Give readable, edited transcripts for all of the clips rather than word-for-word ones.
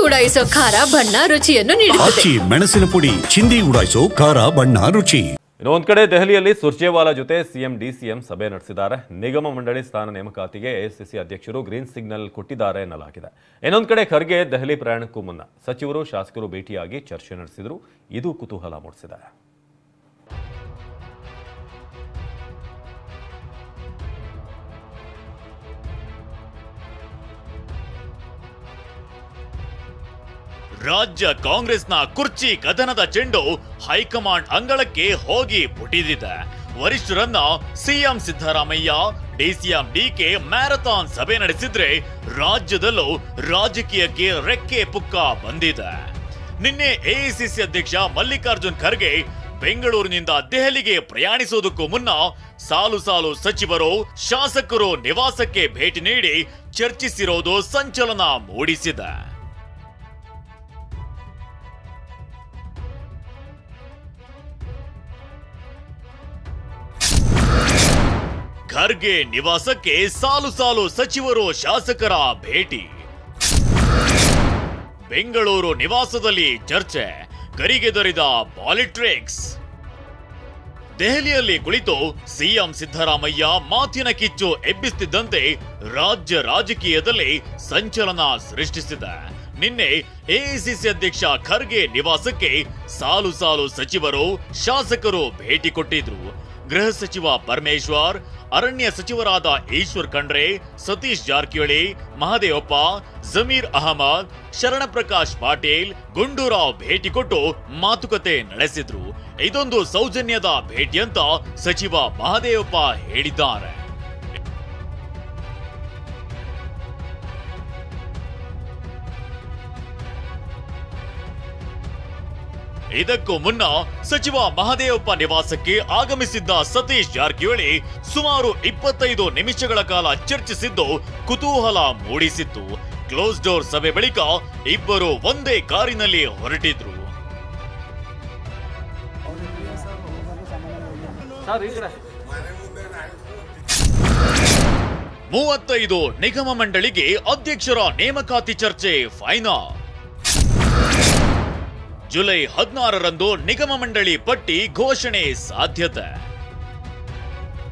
ಉಡಾಯಿಸೋ ಖಾರ ಬಣ್ಣ ರುಚಿಯನ್ನು ನೀಡುತ್ತದೆ. ಮೆಣಸಿನ ಪುಡಿ ಚಿಂದಿ ಉಡಾಯಿಸೋ ಖಾರ ಬಣ್ಣ ರುಚಿ. ಇನ್ನೊಂದು ಕಡೆ ದೆಹಲಿಯಲ್ಲಿ ಸುರ್ಜೇವಾಲಾ ಜೊತೆ ಸಿಎಂ ಡಿಸಿಎಂ ಸಭೆ ನಡೆಸಿದ್ದಾರೆ. ನಿಗಮ ಮಂಡಳಿ ಸ್ಥಾನ ನೇಮಕಾತಿಗೆ ಎಐಸಿಸಿ ಅಧ್ಯಕ್ಷರು ಗ್ರೀನ್ ಸಿಗ್ನಲ್ ಕೊಟ್ಟಿದ್ದಾರೆ ಎನ್ನಲಾಗಿದೆ. ಇನ್ನೊಂದು ಕಡೆ ಖರ್ಗೆ ದೆಹಲಿ ಪ್ರಯಾಣಕ್ಕೂ ಮುನ್ನ ಸಚಿವರು ಶಾಸಕರು ಭೇಟಿಯಾಗಿ ಚರ್ಚೆ ನಡೆಸಿದ್ರು. ಇದು ಕುತೂಹಲ ಮೂಡಿಸಿದೆ. ರಾಜ್ಯ ಕಾಂಗ್ರೆಸ್ನ ಕುರ್ಚಿ ಕದನದ ಚೆಂಡು ಹೈಕಮಾಂಡ್ ಅಂಗಳಕ್ಕೆ ಹೋಗಿ ಪುಟಿದಿದೆ. ವರಿಷ್ಠರನ್ನ CM Siddaramaiah, DCM DK marathon ಸಭೆ ನಡೆಸಿದ್ರೆ ರಾಜ್ಯದಲ್ಲೂ ರಾಜಕೀಯಕ್ಕೆ ರೆಕ್ಕೆ ಪುಕ್ಕ ಬಂದಿದೆ. ನಿನ್ನೆ ಎಐಸಿಸಿ ಅಧ್ಯಕ್ಷ ಮಲ್ಲಿಕಾರ್ಜುನ್ ಖರ್ಗೆ ಬೆಂಗಳೂರಿನಿಂದ ದೆಹಲಿಗೆ ಪ್ರಯಾಣಿಸುವುದಕ್ಕೂ ಮುನ್ನ ಸಾಲು ಸಾಲು ಸಚಿವರು, ಶಾಸಕರು ನಿವಾಸಕ್ಕೆ ಭೇಟಿ ನೀಡಿ ಚರ್ಚಿಸಿರೋದು ಸಂಚಲನ ಮೂಡಿಸಿದೆ. ಖರ್ಗೆ ನಿವಾಸಕ್ಕೆ ಸಾಲು ಸಾಲು ಸಚಿವರು, ಶಾಸಕರ ಭೇಟಿ. ಬೆಂಗಳೂರು ನಿವಾಸದಲ್ಲಿ ಚರ್ಚೆ, ಗರಿಗೆದರಿದ ಪಾಲಿಟಿಕ್ಸ್. ದೆಹಲಿಯಲ್ಲಿ ಕುಳಿತು ಸಿಎಂ ಸಿದ್ದರಾಮಯ್ಯ ಮಾತಿನ ಕಿಚ್ಚು ಎಬ್ಬಿಸುತ್ತಿದ್ದಂತೆ ರಾಜ್ಯ ರಾಜಕೀಯದಲ್ಲಿ ಸಂಚಲನ ಸೃಷ್ಟಿಸಿದೆ. ನಿನ್ನೆ ಎಐಸಿಸಿ ಅಧ್ಯಕ್ಷ ಖರ್ಗೆ ನಿವಾಸಕ್ಕೆ ಸಾಲು ಸಾಲು ಸಚಿವರು, ಶಾಸಕರು ಭೇಟಿ ಕೊಟ್ಟಿದ್ರು. ಗೃಹ ಸಚಿವ ಪರಮೇಶ್ವರ್, ಅರಣ್ಯ ಸಚಿವರಾದ ಈಶ್ವರ್ ಖಂಡ್ರೆ, ಸತೀಶ್ ಜಾರಕಿಹೊಳಿ, ಮಹದೇವಪ್ಪ, ಜಮೀರ್ ಅಹಮದ್, ಶರಣಪ್ರಕಾಶ್ ಪಾಟೀಲ್, ಗುಂಡೂರಾವ್ ಭೇಟಿ ಕೊಟ್ಟು ಮಾತುಕತೆ ನಡೆಸಿದ್ರು. ಇದೊಂದು ಸೌಜನ್ಯದ ಭೇಟಿ ಅಂತ ಸಚಿವ ಮಹದೇವಪ್ಪ ಹೇಳಿದ್ದಾರೆ. ಇದಕ್ಕೂ ಮುನ್ನ ಸಚಿವ ಮಹದೇವಪ್ಪ ನಿವಾಸಕ್ಕೆ ಆಗಮಿಸಿದ್ದ ಸತೀಶ್ ಜಾರಕಿಹೊಳಿ ಸುಮಾರು 25 ನಿಮಿಷಗಳ ಕಾಲ ಚರ್ಚಿಸಿದ್ದು ಕುತೂಹಲ ಮೂಡಿಸಿತ್ತು. ಕ್ಲೋಸ್ ಡೋರ್ ಸಭೆ ಬಳಿಕ ಇಬ್ಬರು ಒಂದೇ ಕಾರಿನಲ್ಲಿ ಹೊರಟಿದ್ರು. ಮೂವತ್ತೈದು ನಿಗಮ ಮಂಡಳಿಗೆ ಅಧ್ಯಕ್ಷರ ನೇಮಕಾತಿ ಚರ್ಚೆ ಫೈನಲ್. ಜುಲೈ 16ರಂದು ನಿಗಮ ಮಂಡಳಿ ಪಟ್ಟಿ ಘೋಷಣೆ ಸಾಧ್ಯತೆ.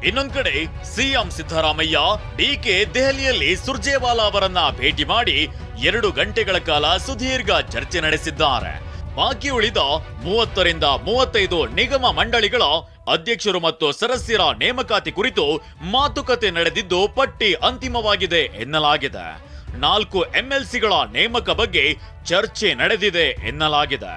ಇನ್ನೊಂದು ಕಡೆ ಸಿಎಂ ಸಿದ್ದರಾಮಯ್ಯ, ಡಿಕೆ ದೆಹಲಿಯಲ್ಲಿ ಸುರ್ಜೇವಾಲಾ ಅವರನ್ನ ಭೇಟಿ ಮಾಡಿ 2 ಗಂಟೆಗಳ ಕಾಲ ಸುದೀರ್ಘ ಚರ್ಚೆ ನಡೆಸಿದ್ದಾರೆ. ಬಾಕಿ ಉಳಿದ 30ರಿಂದ 35 ನಿಗಮ ಮಂಡಳಿಗಳ ಅಧ್ಯಕ್ಷರು ಮತ್ತು ಸದಸ್ಯರ ನೇಮಕಾತಿ ಕುರಿತು ಮಾತುಕತೆ ನಡೆದಿದ್ದು ಪಟ್ಟಿ ಅಂತಿಮವಾಗಿದೆ ಎನ್ನಲಾಗಿದೆ. 4 ಎಂಎಲ್ಸಿಗಳ ನೇಮಕ ಬಗ್ಗೆ ಚರ್ಚೆ ನಡೆದಿದೆ ಎನ್ನಲಾಗಿದೆ.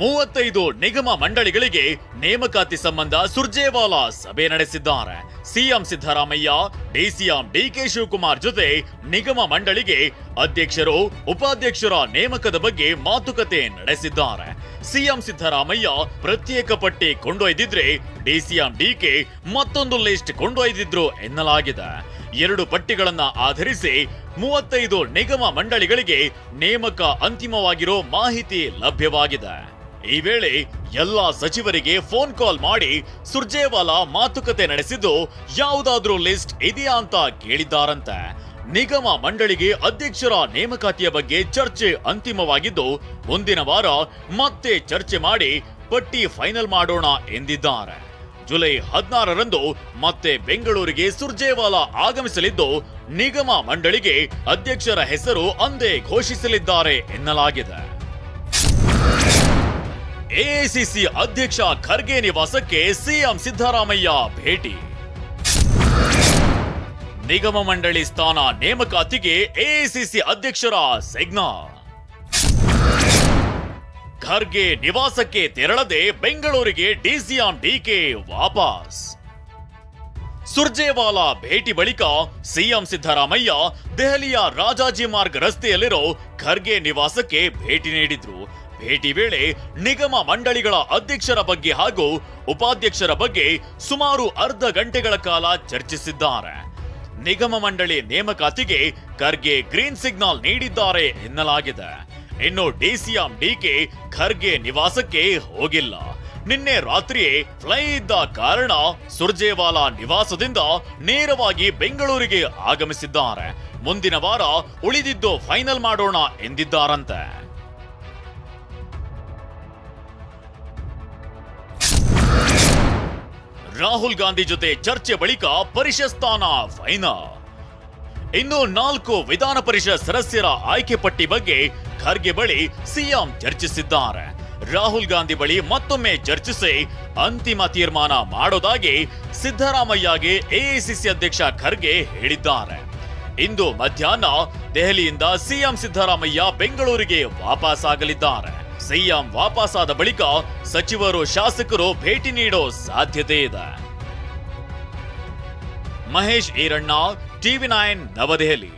ಮೂವತ್ತೈದು ನಿಗಮ ಮಂಡಳಿಗಳಿಗೆ ನೇಮಕಾತಿ ಸಂಬಂಧ ಸುರ್ಜೇವಾಲಾ ಸಭೆ ನಡೆಸಿದ್ದಾರೆ. CM Siddaramaiah, DCM DK Shivakumar ಜೊತೆ ನಿಗಮ ಮಂಡಳಿಗೆ ಅಧ್ಯಕ್ಷರು, ಉಪಾಧ್ಯಕ್ಷರ ನೇಮಕದ ಬಗ್ಗೆ ಮಾತುಕತೆ ನಡೆಸಿದ್ದಾರೆ. ಸಿಎಂ ಸಿದ್ದರಾಮಯ್ಯ ಪ್ರತ್ಯೇಕ ಪಟ್ಟಿ ಕೊಂಡೊಯ್ದಿದ್ರೆ ಡಿಸಿಎಂ ಡಿಕೆ ಮತ್ತೊಂದು ಲಿಸ್ಟ್ ಕೊಂಡೊಯ್ದಿದ್ರು ಎನ್ನಲಾಗಿದೆ. 2 ಪಟ್ಟಿಗಳನ್ನ ಆಧರಿಸಿ 35 ನಿಗಮ ಮಂಡಳಿಗಳಿಗೆ ನೇಮಕ ಅಂತಿಮವಾಗಿರೋ ಮಾಹಿತಿ ಲಭ್ಯವಾಗಿದೆ. ಈ ವೇಳೆ ಎಲ್ಲಾ ಸಚಿವರಿಗೆ ಫೋನ್ ಕಾಲ್ ಮಾಡಿ ಸುರ್ಜೇವಾಲಾ ಮಾತುಕತೆ ನಡೆಸಿದ್ದು ಯಾವುದಾದ್ರೂ ಲಿಸ್ಟ್ ಇದೆಯಾ ಅಂತ ಕೇಳಿದ್ದಾರಂತೆ. ನಿಗಮ ಮಂಡಳಿಗೆ ಅಧ್ಯಕ್ಷರ ನೇಮಕಾತಿಯ ಬಗ್ಗೆ ಚರ್ಚೆ ಅಂತಿಮವಾಗಿದ್ದು ಮುಂದಿನ ವಾರ ಮತ್ತೆ ಚರ್ಚೆ ಮಾಡಿ ಪಟ್ಟಿ ಫೈನಲ್ ಮಾಡೋಣ ಎಂದಿದ್ದಾರೆ. ಜುಲೈ 16ರಂದು ಮತ್ತೆ ಬೆಂಗಳೂರಿಗೆ ಸುರ್ಜೇವಾಲಾ ಆಗಮಿಸಲಿದ್ದು ನಿಗಮ ಮಂಡಳಿಗೆ ಅಧ್ಯಕ್ಷರ ಹೆಸರು ಅಂದೇ ಘೋಷಿಸಲಿದ್ದಾರೆ ಎನ್ನಲಾಗಿದೆ. ಎಐಸಿಸಿ ಅಧ್ಯಕ್ಷ ಖರ್ಗೆ ನಿವಾಸಕ್ಕೆ ಸಿಎಂ ಸಿದ್ದರಾಮಯ್ಯ ಭೇಟಿ. ನಿಗಮ ಮಂಡಳಿ ಸ್ಥಾನ ನೇಮಕಾತಿಗೆ ಎಐಸಿಸಿ ಅಧ್ಯಕ್ಷರ ಸಿಗ್ನಲ್. ಖರ್ಗೆ ನಿವಾಸಕ್ಕೆ ತೆರಳದೆ ಬೆಂಗಳೂರಿಗೆ ಡಿಸಿಎಂ ಡಿಕೆ ವಾಪಸ್. ಸುರ್ಜೇವಾಲಾ ಭೇಟಿ ಬಳಿಕ ಸಿಎಂ ಸಿದ್ದರಾಮಯ್ಯ ದೆಹಲಿಯ ರಾಜಾಜಿ ಮಾರ್ಗ್ ರಸ್ತೆಯಲ್ಲಿರೋ ಖರ್ಗೆ ನಿವಾಸಕ್ಕೆ ಭೇಟಿ ನೀಡಿದ್ರು. ಭೇಟಿ ವೇಳೆ ನಿಗಮ ಮಂಡಳಿಗಳ ಅಧ್ಯಕ್ಷರ ಬಗ್ಗೆ ಹಾಗೂ ಉಪಾಧ್ಯಕ್ಷರ ಬಗ್ಗೆ ಸುಮಾರು ಅರ್ಧ ಗಂಟೆಗಳ ಕಾಲ ಚರ್ಚಿಸಿದ್ದಾರೆ. ನಿಗಮ ಮಂಡಳಿ ನೇಮಕಾತಿಗೆ ಖರ್ಗೆ ಗ್ರೀನ್ ಸಿಗ್ನಲ್ ನೀಡಿದ್ದಾರೆ ಎನ್ನಲಾಗಿದೆ. ಇನ್ನು ಡಿಸಿಎಂ ಡಿಕೆ ಖರ್ಗೆ ನಿವಾಸಕ್ಕೆ ಹೋಗಿಲ್ಲ. ನಿನ್ನೆ ರಾತ್ರಿಯೇ ಫ್ಲೈ ಇದ್ದ ಕಾರಣ ಸುರ್ಜೇವಾಲಾ ನಿವಾಸದಿಂದ ನೇರವಾಗಿ ಬೆಂಗಳೂರಿಗೆ ಆಗಮಿಸಿದ್ದಾರೆ. ಮುಂದಿನ ವಾರ ಉಳಿದಿದ್ದು ಫೈನಲ್ ಮಾಡೋಣ ಎಂದಿದ್ದಾರಂತೆ. ರಾಹುಲ್ ಗಾಂಧಿ ಜೊತೆ ಚರ್ಚೆ ಬಳಿಕ ಪರಿಷತ್ ಸ್ಥಾನ ಫೈನಲ್. ಇನ್ನು 4 ವಿಧಾನ ಪರಿಷತ್ ಸದಸ್ಯರ ಆಯ್ಕೆ ಪಟ್ಟಿ ಬಗ್ಗೆ ಖರ್ಗೆ ಬಳಿ ಸಿಎಂ ಚರ್ಚಿಸಿದ್ದಾರೆ. ರಾಹುಲ್ ಗಾಂಧಿ ಬಳಿ ಮತ್ತೊಮ್ಮೆ ಚರ್ಚಿಸಿ ಅಂತಿಮ ತೀರ್ಮಾನ ಮಾಡೋದಾಗಿ ಸಿದ್ದರಾಮಯ್ಯಗೆ ಎಐಸಿಸಿ ಅಧ್ಯಕ್ಷ ಖರ್ಗೆ ಹೇಳಿದ್ದಾರೆ. ಇಂದು ಮಧ್ಯಾಹ್ನ ದೆಹಲಿಯಿಂದ ಸಿಎಂ ಸಿದ್ದರಾಮಯ್ಯ ಬೆಂಗಳೂರಿಗೆ ವಾಪಸ್ ಆಗಲಿದ್ದಾರೆ. ಸಿಎಂ ವಾಪಸ್ಸಾದ ಬಳಿಕ ಸಚಿವರು ಶಾಸಕರು ಭೇಟಿ ನೀಡೋ ಸಾಧ್ಯತೆ ಇದೆ. ಮಹೇಶ್ ಈರಣ್ಣ, ಟಿವಿ9 ನವದೆಹಲಿ.